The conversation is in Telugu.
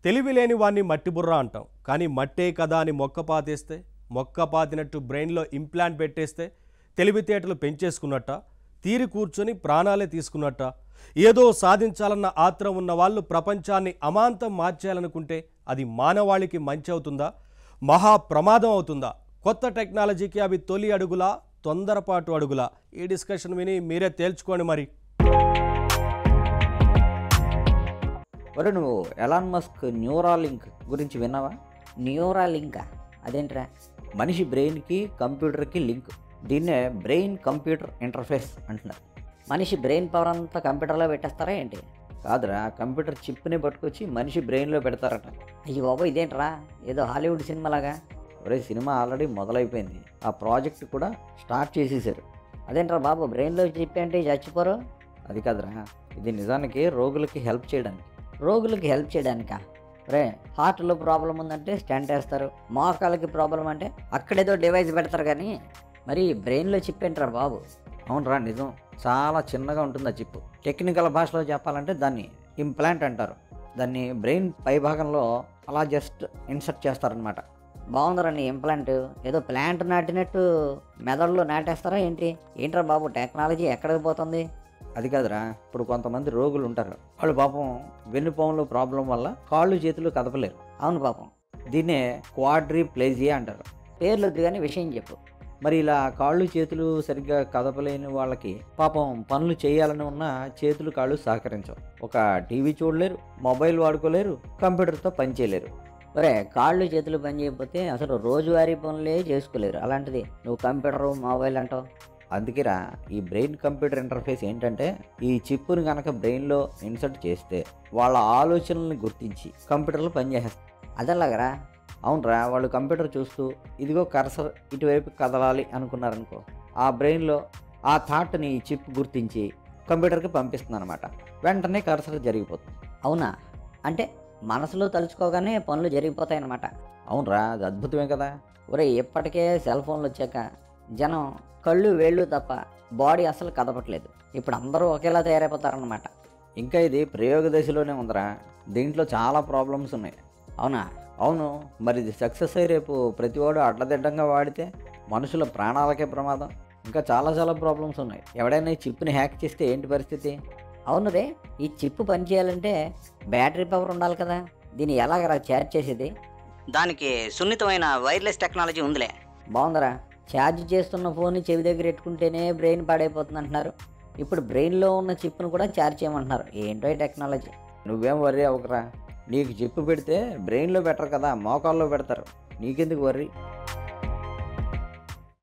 తెలివి లేని వాణ్ణి మట్టి బుర్ర అంటాం. కానీ మట్టే కదా అని మొక్క పాతేస్తే, మొక్క పాతినట్టు బ్రెయిన్లో ఇంప్లాంట్ పెట్టేస్తే తెలివితేటలు పెంచేసుకున్నట్ట, తీరి కూర్చొని ప్రాణాలే తీసుకున్నట్ట. ఏదో సాధించాలన్న ఆత్రం ఉన్న వాళ్ళు ప్రపంచాన్ని అమాంతం మార్చేయాలనుకుంటే అది మానవాళికి మంచి అవుతుందా, మహా ప్రమాదం అవుతుందా? కొత్త టెక్నాలజీకి అవి తొలి అడుగులా, తొందరపాటు అడుగులా? ఈ డిస్కషన్ విని మీరే తేల్చుకోండి మరి. ఒరే, నువ్వు ఎలాన్ మస్క్ న్యూరాలింక్ గురించి విన్నావా? న్యూరాలింకా? అదేంట్రా? మనిషి బ్రెయిన్కి కంప్యూటర్కి లింక్. దీన్నే బ్రెయిన్ కంప్యూటర్ ఇంటర్ఫేస్ అంటున్నారు. మనిషి బ్రెయిన్ పవర్ అంతా కంప్యూటర్లో పెట్టేస్తారా ఏంటి? కాదురా, కంప్యూటర్ చిప్ని పట్టుకొచ్చి మనిషి బ్రెయిన్లో పెడతారట. అయ్యి బాబు, ఇదేంట్రా? ఏదో హాలీవుడ్ సినిమాలాగా. ఒరే, సినిమా ఆల్రెడీ మొదలైపోయింది. ఆ ప్రాజెక్ట్ కూడా స్టార్ట్ చేసేసారు. అదేంట్రా బాబు, బ్రెయిన్లో చిప్ అంటే చచ్చిపోరు? అది కాదురా, ఇది నిజానికి రోగులకి హెల్ప్ చేయడానికి. రోగులకి హెల్ప్ చేయడానికా? రే, హార్ట్లో ప్రాబ్లం ఉందంటే స్టెంట్ వేస్తారు, మోకాలకి ప్రాబ్లం అంటే అక్కడేదో డివైస్ పెడతారు. కానీ మరి బ్రెయిన్లో చిప్ ఏంట్రా బాబు? అవునరా, నిజం. చాలా చిన్నగా ఉంటుంది ఆ చిప్. టెక్నికల్ భాషలో చెప్పాలంటే దాన్ని ఇంప్లాంట్ అంటారు. దాన్ని బ్రెయిన్ పై భాగంలో అలా జస్ట్ ఇన్సర్ట్ చేస్తారనమాట. బాగుందిరా నీ ఇంప్లాంట్. ఏదో ప్లాంట్ నాటినట్టు మెదడులో నాటేస్తారా ఏంటి? ఏంట్రా బాబు, టెక్నాలజీ ఎక్కడికి పోతుంది? అది కాదురా, ఇప్పుడు కొంతమంది రోగులు ఉంటారు. వాళ్ళు పాపం వెన్నుపాములో ప్రాబ్లం వల్ల కాళ్ళు చేతులు కదపలేరు. అవును పాపం. దీన్నే క్వాడ్రిప్లేజియా అంటారు. పేర్లు వద్దు కానీ విషయం చెప్పు. మరి ఇలా కాళ్ళు చేతులు సరిగ్గా కదపలేని వాళ్ళకి పాపం పనులు చేయాలని ఉన్న చేతులు కాళ్ళు సహకరించవు. ఒక టీవీ చూడలేరు, మొబైల్ వాడుకోలేరు, కంప్యూటర్తో పని చేయలేరు. ఒరే, కాళ్ళు చేతులు పని చేయకపోతే అసలు రోజువారీ పనులే చేసుకోలేరు. అలాంటిది నువ్వు కంప్యూటర్ మొబైల్ అంటావు. అందుకేరా, ఈ బ్రెయిన్ కంప్యూటర్ ఇంటర్ఫేస్ ఏంటంటే, ఈ చిప్పుని కనుక బ్రెయిన్లో ఇన్సర్ట్ చేస్తే వాళ్ళ ఆలోచనల్ని గుర్తించి కంప్యూటర్లో పనిచేసేస్తారు. అదెలాగరా? అవునరా, వాళ్ళు కంప్యూటర్ చూస్తూ ఇదిగో కర్సర్ ఇటువైపు కదలాలి అనుకున్నారనుకో, ఆ బ్రెయిన్లో ఆ థాట్ని చిప్ గుర్తించి కంప్యూటర్కి పంపిస్తుంది అనమాట. వెంటనే కర్సర్ జరిగిపోతుంది. అవునా? అంటే మనసులో తలుచుకోగానే పనులు జరిగిపోతాయి అన్నమాట. అవునరా, అది అద్భుతమే కదా. ఒరే, ఇప్పటికే సెల్ ఫోన్లు వచ్చాక జనం కళ్ళు వేళ్ళు తప్ప బాడీ అసలు కదపట్లేదు. ఇప్పుడు అందరూ ఒకేలా తయారైపోతారన్నమాట. ఇంకా ఇది ప్రయోగ దశలోనే ఉందరా. దీంట్లో చాలా ప్రాబ్లమ్స్ ఉన్నాయి. అవునా? అవును, మరి ఇది సక్సెస్ అయ్యి రేపు ప్రతివాడు అడ్డదిడ్డంగా వాడితే మనుషుల ప్రాణాలకే ప్రమాదం. ఇంకా చాలా చాలా ప్రాబ్లమ్స్ ఉన్నాయి. ఎవడైనా ఈ చిప్ని హ్యాక్ చేస్తే ఏంటి పరిస్థితి? అవును రే, ఈ చిప్ పనిచేయాలంటే బ్యాటరీ పవర్ ఉండాలి కదా. దీన్ని ఎలాగరా ఛార్జ్ చేసేది? దానికి సున్నితమైన వైర్లెస్ టెక్నాలజీ ఉందిలే. బాగుందరా. ఛార్జ్ చేస్తున్న ఫోన్ని చెవి దగ్గర పెట్టుకుంటేనే బ్రెయిన్ పాడైపోతుంది అంటున్నారు. ఇప్పుడు బ్రెయిన్లో ఉన్న చిప్ను కూడా ఛార్జ్ చేయమంటున్నారు. ఏంటో ఈ టెక్నాలజీ. నువ్వేం వర్రీ అవ్వకరా. నీకు చిప్పు పెడితే బ్రెయిన్లో పెట్టరు కదా, మోకాల్లో పెడతారు. నీకెందుకు వర్రీ?